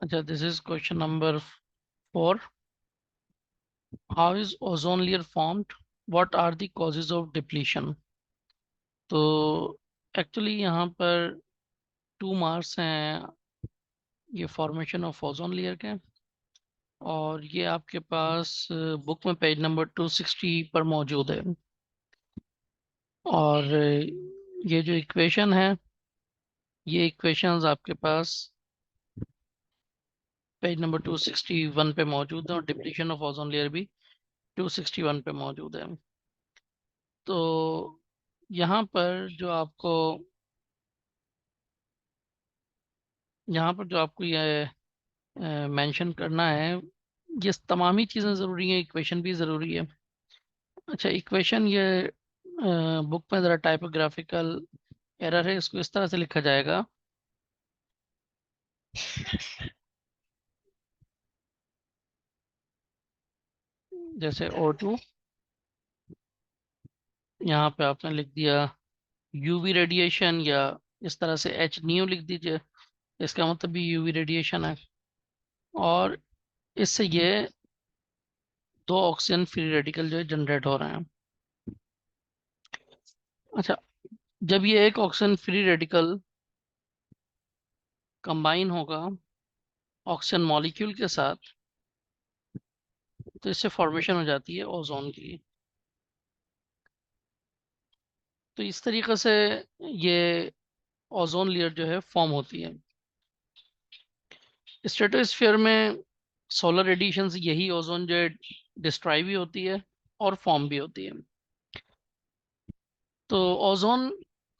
अच्छा, this is question number 4. How is ozone layer formed? What are the causes of depletion? तो actually यहाँ पर 2 marks हैं ये फॉर्मेशन ऑफ ओजोन लेयर के, और ये आपके पास बुक में पेज नंबर 260 पर मौजूद है। और ये जो इक्वेशन है, ये इक्वेशंस आपके पास पेज नंबर 261 पे मौजूद है, और डिप्लीशन ऑफ ओजोन लेयर भी 261 पे मौजूद है। तो यहाँ पर जो आपको ये मेंशन करना है, ये तमाम ही चीज़ें ज़रूरी हैं, इक्वेशन भी ज़रूरी है। अच्छा, इक्वेशन ये बुक में ज़रा टाइपोग्राफिकल एरर है, इसको इस तरह से लिखा जाएगा। जैसे O2, यहाँ पे आपने लिख दिया यूवी रेडिएशन, या इस तरह से H न्यू लिख दीजिए, इसका मतलब भी यूवी रेडिएशन है। और इससे ये 2 ऑक्सीजन फ्री रेडिकल जो है जनरेट हो रहे हैं। अच्छा, जब ये एक ऑक्सीजन फ्री रेडिकल कंबाइन होगा ऑक्सीजन मॉलिक्यूल के साथ, तो इससे फॉर्मेशन हो जाती है ओजोन की। तो इस तरीके से ये ओजोन लेयर जो है फॉर्म होती है। स्ट्रेटोस्फीयर में सोलर रेडिएशन से यही ओजोन जो है डिस्ट्रॉय भी होती है और फॉर्म भी होती है। तो ozone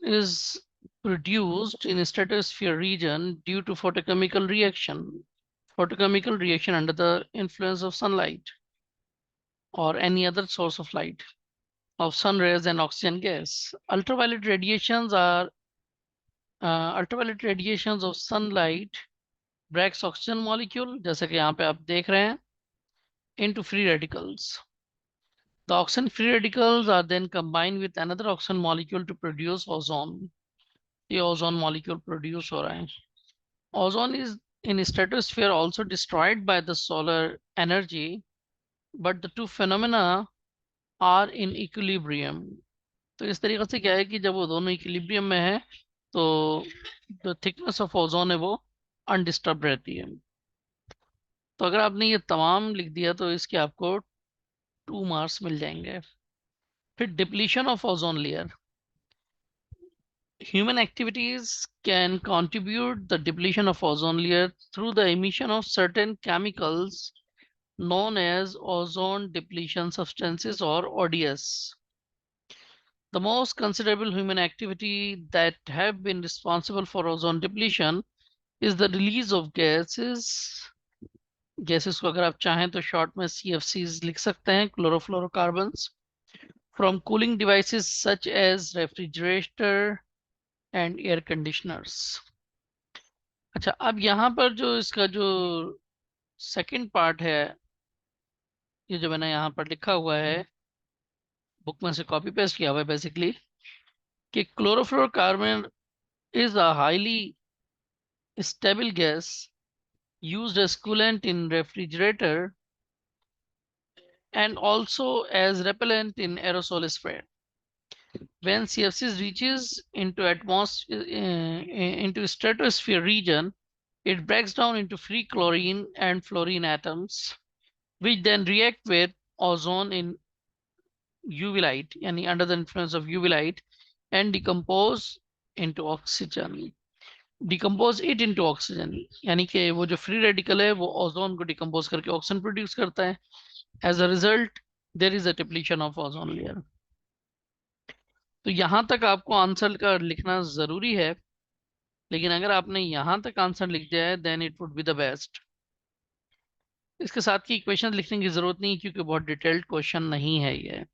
is produced in stratosphere region due to photochemical reaction under the influence of sunlight or any other source of light, of sun rays and oxygen gas. Ultraviolet radiations of sunlight breaks oxygen molecule, जैसे कि यहाँ पे आप देख रहे हैं, into free radicals. The oxygen free radicals are then combined with another oxygen molecule to produce ozone. ये ozone molecule produce हो रहा है। Ozone is in stratosphere also destroyed by the solar energy, but the two phenomena are in equilibrium. तो इस तरीके से क्या है कि जब वो दोनों इक्विलिब्रियम में है, तो जो थिकनेस ऑफ ओजोन है वो अनडिस्टर्ब रहती है। तो अगर आपने ये तमाम लिख दिया तो इसके आपको 2 मार्क्स मिल जाएंगे। फिर depletion of ozone layer. Human activities can contribute the depletion of ozone layer through the emission of certain chemicals known as ozone depletion substances, or ODS. The most considerable human activity that have been responsible for ozone depletion is the release of gases. Gases को अगर आप चाहें तो short में CFCs लिख सकते हैं, chlorofluorocarbons, from cooling devices such as refrigerator and air conditioners. अच्छा, अब यहाँ पर जो इसका जो सेकंड पार्ट है, ये जो मैंने यहाँ पर लिखा हुआ है, बुक में से कॉपी पेस्ट किया हुआ है बेसिकली, कि chlorofluorocarbon is a highly stable gas used as coolant in refrigerator and also as repellent in aerosol spray. When CFC reaches into stratosphere region, it breaks down into free chlorine and fluorine atoms, which then react with ozone in UV light, यानी under the influence of UV light, and decompose it into oxygen, यानी कि वो जो free radical है वो ozone को decompose करके oxygen produce करता है। As a result there is a depletion of ozone layer. तो यहाँ तक आपको आंसर का लिखना जरूरी है, लेकिन अगर आपने यहाँ तक आंसर लिख दिया है then it would be the best. इसके साथ की इक्वेशन लिखने की जरूरत नहीं, क्योंकि बहुत डिटेल्ड क्वेश्चन नहीं है ये।